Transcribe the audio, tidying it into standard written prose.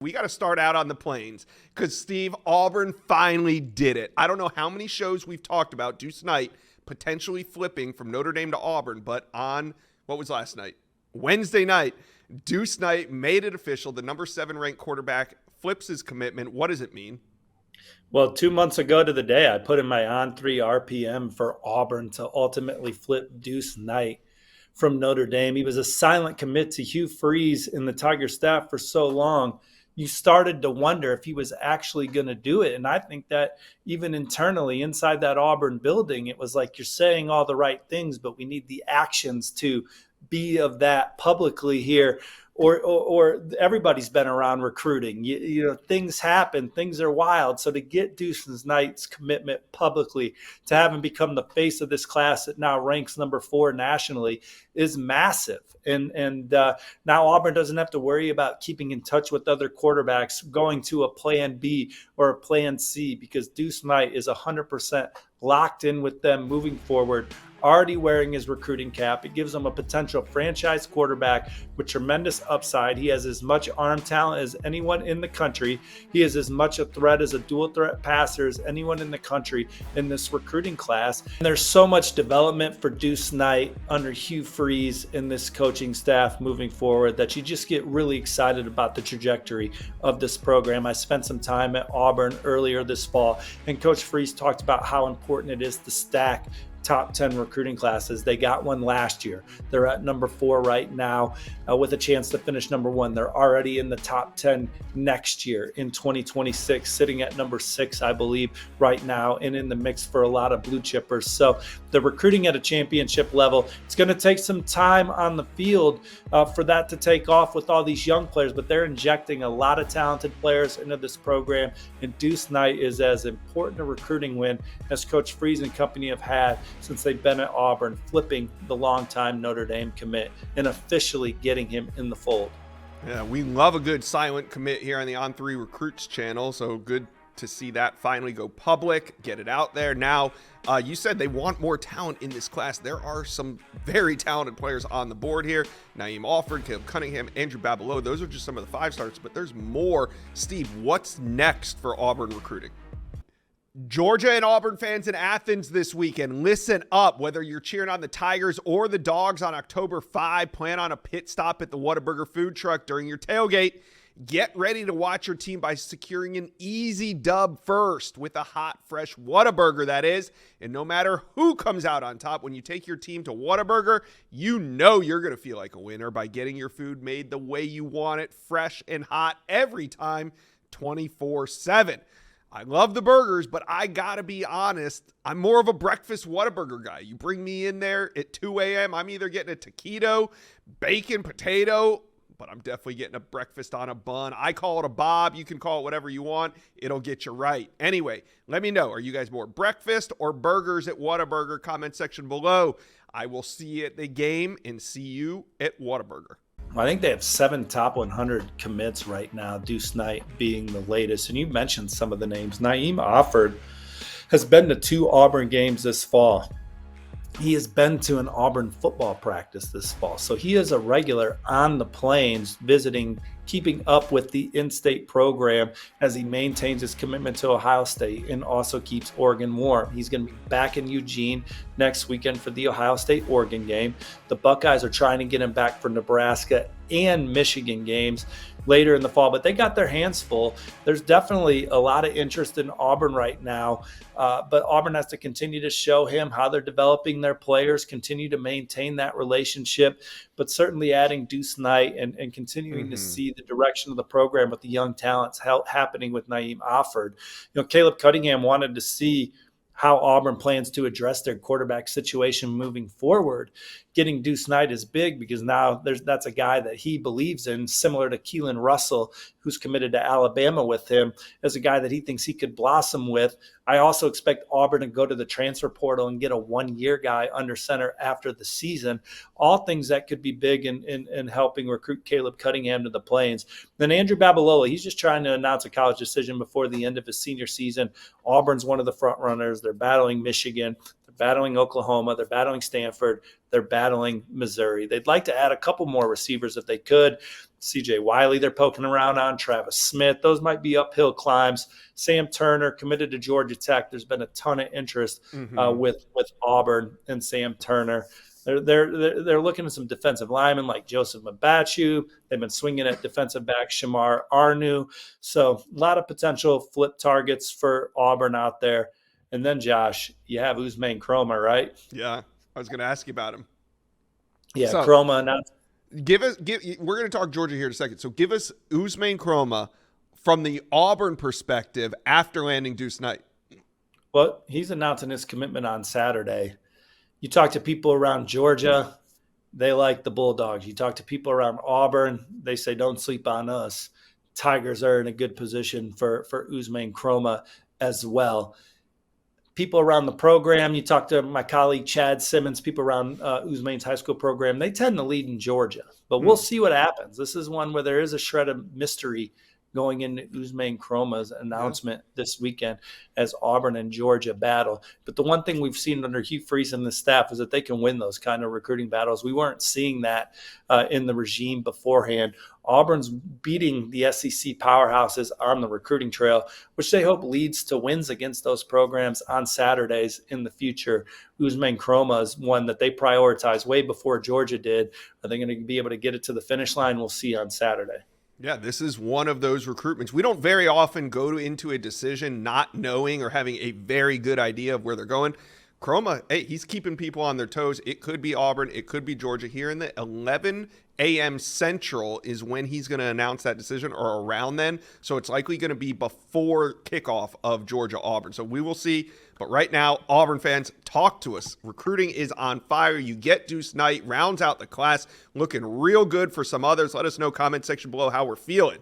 We got to start out on the plains because, Steve, Auburn finally did it. I don't know how many shows we've talked about Deuce Knight potentially flipping from Notre Dame to Auburn, but on, what was last night? Wednesday night, Deuce Knight made it official. The number 7 ranked quarterback flips his commitment. What does it mean? Well, 2 months ago to the day, I put in my on-3 RPM for Auburn to ultimately flip Deuce Knight from Notre Dame. He was a silent commit to Hugh Freeze in the Tiger staff for so long. You started to wonder if he was actually going to do it. And I think that even internally inside that Auburn building, it was like, you're saying all the right things, but we need the actions to be of that publicly here. Or everybody's been around recruiting. You know, things happen, things are wild. So to get Deuce Knight's commitment publicly, to have him become the face of this class that now ranks number 4 nationally, is massive. And now Auburn doesn't have to worry about keeping in touch with other quarterbacks, going to a plan B or a plan C, because Deuce Knight is 100% locked in with them moving forward, already wearing his recruiting cap. It gives him a potential franchise quarterback with tremendous upside. He has as much arm talent as anyone in the country. He is as much a threat as a dual threat passer as anyone in the country in this recruiting class. And there's so much development for Deuce Knight under Hugh Freeze in this coaching staff moving forward that you just get really excited about the trajectory of this program. I spent some time at Auburn earlier this fall, and Coach Freeze talked about how important it is to stack top 10 recruiting classes. They got one last year. They're at number 4 right now with a chance to finish number 1. They're already in the top 10 next year in 2026, sitting at number 6, I believe, right now, and in the mix for a lot of blue chippers. So the recruiting at a championship level, it's going to take some time on the field for that to take off with all these young players, but they're injecting a lot of talented players into this program, and Deuce Knight is as important a recruiting win as Coach Freeze and company have had since they've been at Auburn, flipping the longtime Notre Dame commit and officially getting him in the fold. Yeah, we love a good silent commit here on the On3 Recruits channel, so good to see that finally go public, get it out there. Now, you said they want more talent in this class. There are some very talented players on the board here. Naeem Alford, Caleb Cunningham, Andrew Babalow. Those are just some of the 5-stars, but there's more. Steve, what's next for Auburn recruiting? Georgia and Auburn fans in Athens this weekend, listen up. Whether you're cheering on the Tigers or the Dogs on October 5, plan on a pit stop at the Whataburger food truck during your tailgate. Get ready to watch your team by securing an easy dub first with a hot, fresh Whataburger, that is. And no matter who comes out on top, when you take your team to Whataburger, you know you're going to feel like a winner by getting your food made the way you want it, fresh and hot every time, 24/7. I love the burgers, but I got to be honest, I'm more of a breakfast Whataburger guy. You bring me in there at 2 a.m., I'm either getting a taquito, bacon, potato, but I'm definitely getting a breakfast on a bun. I call it a bob. You can call it whatever you want. It'll get you right. Anyway, let me know. Are you guys more breakfast or burgers at Whataburger? Comment section below. I will see you at the game and see you at Whataburger. I think they have 7 top 100 commits right now, Deuce Knight being the latest. And you mentioned some of the names. Naeem Alford has been to 2 Auburn games this fall. He has been to an Auburn football practice this fall. So he is a regular on the plains, visiting, keeping up with the in-state program as he maintains his commitment to Ohio State and also keeps Oregon warm. He's going to be back in Eugene next weekend for the Ohio State-Oregon game. The Buckeyes are trying to get him back for Nebraska and Michigan games later in the fall, but they got their hands full. There's definitely a lot of interest in Auburn right now, but Auburn has to continue to show him how they're developing their players, continue to maintain that relationship, but certainly adding Deuce Knight and continuing to see the direction of the program with the young talents happening with Naeem Alford. You know, Caleb Cunningham wanted to see how Auburn plans to address their quarterback situation moving forward. Getting Deuce Knight is big because now that's a guy that he believes in, similar to Keelan Russell, who's committed to Alabama with him, as a guy that he thinks he could blossom with. I also expect Auburn to go to the transfer portal and get a 1-year guy under center after the season. All things that could be big in helping recruit Caleb Cunningham to the Plains. Then Andrew Babalola, he's just trying to announce a college decision before the end of his senior season. Auburn's one of the front runners. They're battling Michigan. Battling Oklahoma, they're battling Stanford, they're battling Missouri. They'd like to add a couple more receivers if they could. CJ Wiley they're poking around on, Travis Smith. Those might be uphill climbs. Sam Turner committed to Georgia Tech. There's been a ton of interest with Auburn and Sam Turner. They're looking at some defensive linemen like Joseph Mbachu. They've been swinging at defensive back Shamar Arnu. So a lot of potential flip targets for Auburn out there. And then, Josh, you have Usain Kromah, right? Yeah, I was going to ask you about him. Yeah, So, Kromah announced. We're going to talk Georgia here in a second. So give us Usain Kromah from the Auburn perspective after landing Deuce Knight. Well, he's announcing his commitment on Saturday. You talk to people around Georgia, they like the Bulldogs. You talk to people around Auburn, they say don't sleep on us. Tigers are in a good position for Usain Kromah as well. People around the program, you talk to my colleague Chad Simmons, people around Usain's high school program, they tend to lead in Georgia. But we'll see what happens. This is one where there is a shred of mystery going into Usain Kromah's announcement this weekend as Auburn and Georgia battle. But the one thing we've seen under Hugh Freeze and the staff is that they can win those kind of recruiting battles. We weren't seeing that in the regime beforehand. Auburn's beating the SEC powerhouses on the recruiting trail, which they hope leads to wins against those programs on Saturdays in the future. Usain Kromah is one that they prioritize way before Georgia did. Are they going to be able to get it to the finish line? We'll see on Saturday. Yeah, this is one of those recruitments. We don't very often go into a decision not knowing or having a very good idea of where they're going. Kromah, hey, he's keeping people on their toes. It could be Auburn. It could be Georgia. Here in the 11 a.m. Central is when he's going to announce that decision, or around then. So it's likely going to be before kickoff of Georgia-Auburn. So we will see. But right now, Auburn fans, talk to us. Recruiting is on fire. You get Deuce Knight, rounds out the class, looking real good for some others. Let us know, comment section below, how we're feeling.